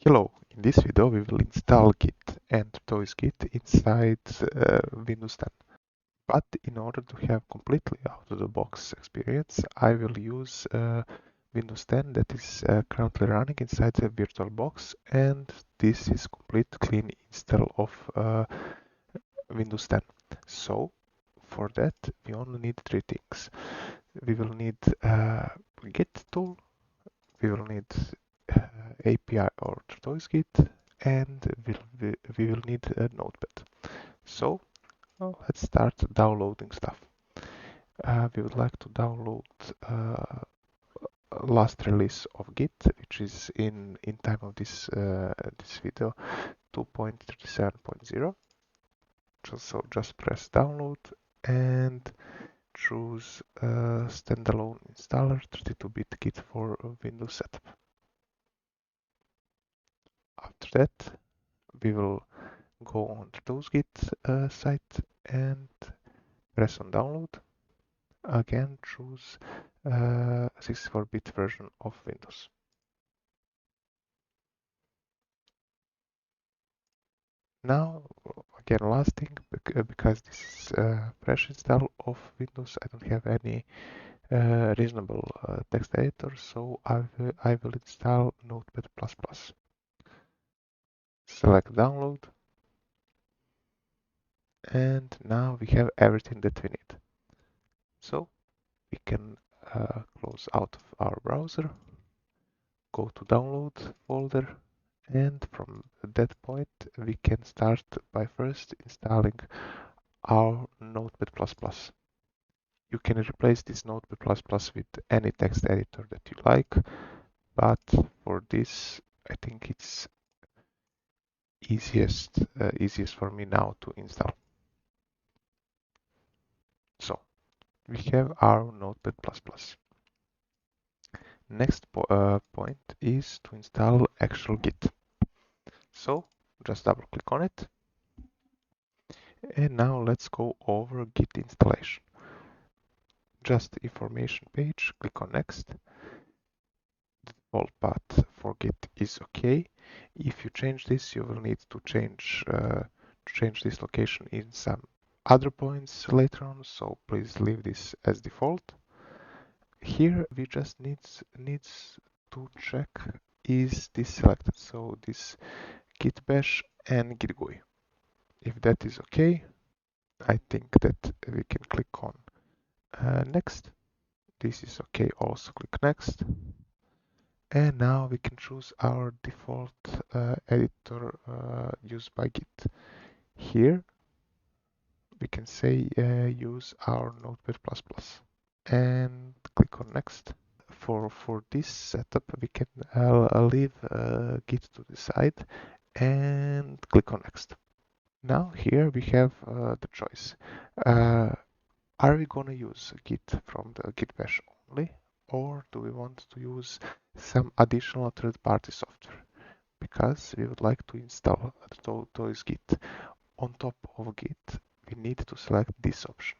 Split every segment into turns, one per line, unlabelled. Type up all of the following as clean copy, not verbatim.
Hello, in this video we will install Git and TortoiseGit inside Windows 10. But in order to have completely out-of-the-box experience, I will use Windows 10 that is currently running inside the VirtualBox, and this is complete clean install of Windows 10. So for that we only need three things. We will need Git tool, we will need API or TortoiseGit, and we will need a Notepad. So let's start downloading stuff. We would like to download last release of Git, which is in time of this video 2.37.0. So just press download and choose standalone installer 32-bit Git for Windows setup. After that, we will go on to TortoiseGit site and press on download. Again, choose 64-bit version of Windows. Now, again, last thing, because this is fresh install of Windows, I don't have any reasonable text editor, so I will install Notepad++. Select download, and now we have everything that we need. So we can close out of our browser, go to download folder, and from that point we can start by first installing our Notepad++. You can replace this Notepad++ with any text editor that you like, but for this I think it's easiest for me now to install. So we have our Notepad++. Next point is to install actual Git. So just double click on it. And now let's go over Git installation. Just information page, click on next. The default path for Git is okay. If you change this, you will need to change this location in some other points later on, so please leave this as default. Here we just needs to check is this selected, so this git bash and git GUI. If that is okay, I think that we can click on next. This is okay, also click next. And now we can choose our default editor used by Git. Here we can say use our Notepad++ and click on next. For this setup we can leave Git to the side and click on next. Now here we have the choice. Are we gonna use Git from the Git bash only, or do we want to use some additional third-party software? Because we would like to install the TortoiseGit. On top of Git, we need to select this option.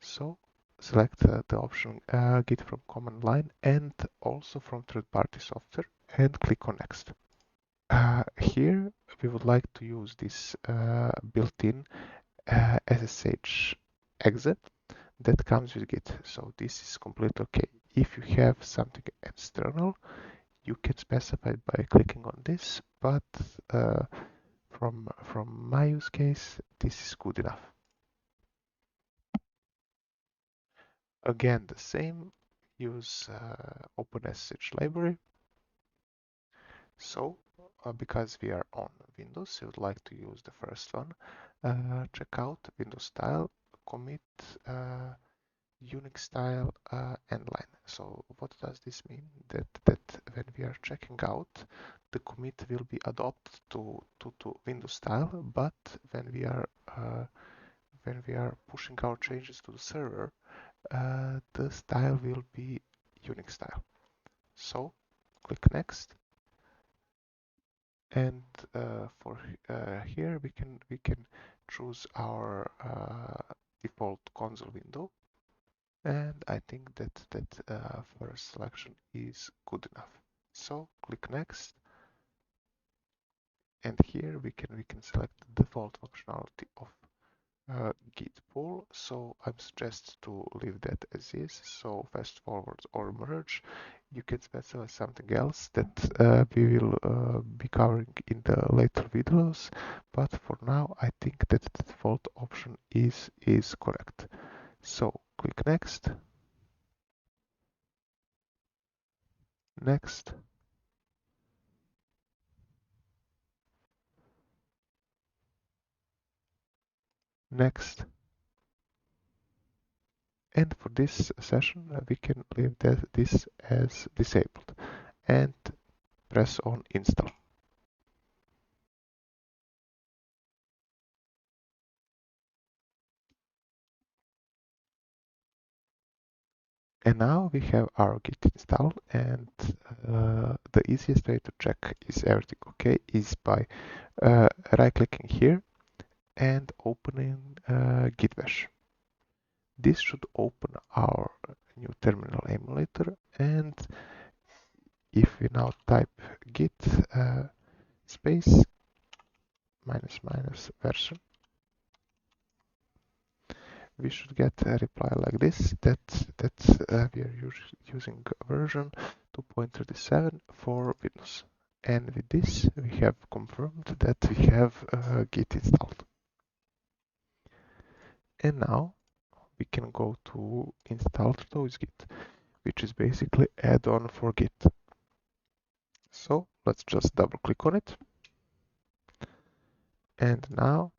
So select the option Git from command line and also from third-party software and click on next. Here we would like to use this built-in SSH exit that comes with Git. So this is completely okay. If you have something external, you can specify it by clicking on this, but from my use case, this is good enough. Again, the same, use OpenSSH library. So because we are on Windows, you would like to use the first one. Check out Windows style, commit Unix style end line. So what does this mean? That when we are checking out, the commit will be adopted to Windows style, but when we are pushing our changes to the server, the style will be Unix style. So click next, and for here we can choose our default console window. And I think that first selection is good enough. So click next. and here we can select the default functionality of Git pull. So I suggest to leave that as is. So fast forward or merge. You can specify something else that we will be covering in the later videos. But for now, I think that the default option is correct. So click next, next, next. And for this session, we can leave this as disabled and press on install. And now we have our Git installed, and the easiest way to check is everything okay is by right-clicking here and opening Git Bash. This should open our new terminal emulator, and if we now type git space -- version, we should get a reply like this that we are using version 2.37 for Windows. And with this, we have confirmed that we have Git installed. And now we can go to install TortoiseGit, which is basically add-on for Git. So let's just double click on it. And now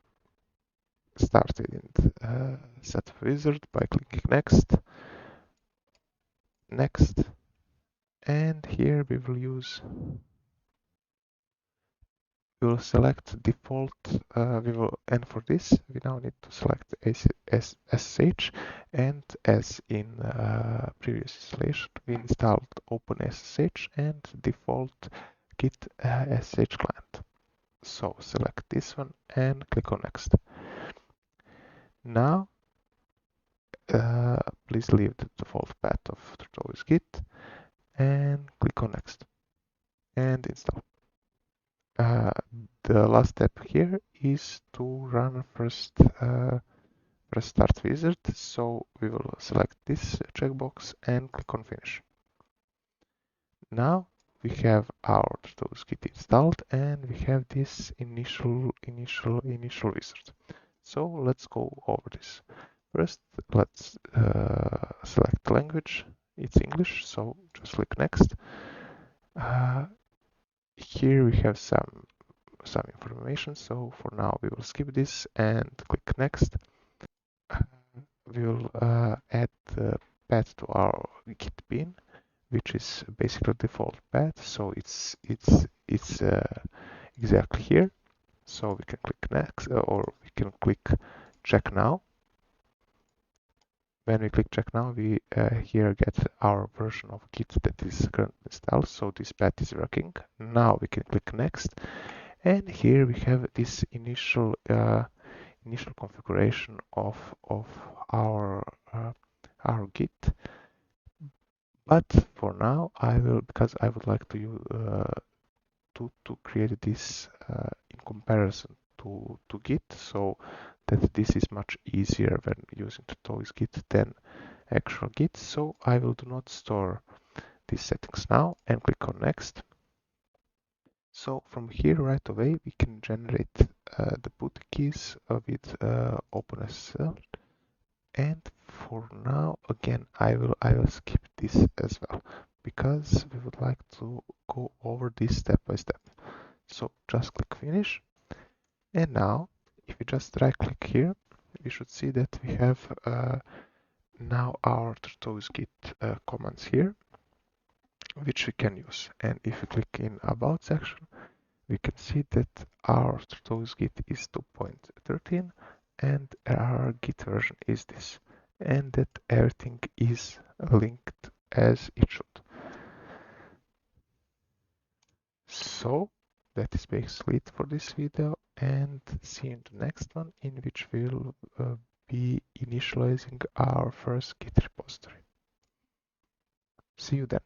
start in set wizard by clicking next, next, and here we will select default. And for this we now need to select SSH, and as in previous installation we installed OpenSSH and default Git SSH client. So select this one and click on next. Now please leave the default path of TortoiseGit and click on next and install. The last step here is to run first press start wizard, so we will select this checkbox and click on finish. Now we have our TortoiseGit installed and we have this initial wizard. So let's go over this. First, let's select language. It's English, so just click next. Here we have some information, so for now we will skip this and click next. We will add the path to our Git bin, which is basically default path, so it's exactly here. So we can click next, or we can click check now. When we click check now, we here get our version of Git that is currently installed, so this path is working. Now we can click next, and here we have this initial configuration of our Git. But for now, because I would like to create this in comparison to Git, so that this is much easier when using TortoiseGit than actual Git. So I will do not store these settings now and click on next. So from here right away we can generate the boot keys with OpenSSL. And for now, again, I will skip this as well because we would like to go over this step by step. So just click finish. And now, if we just right click here, we should see that we have now our TortoiseGit commands here, which we can use. And if we click in About section, we can see that our TortoiseGit is 2.13 and our Git version is this, and that everything is linked as it should. So that is basically it for this video, and see you in the next one, in which we'll be initializing our first Git repository. See you then.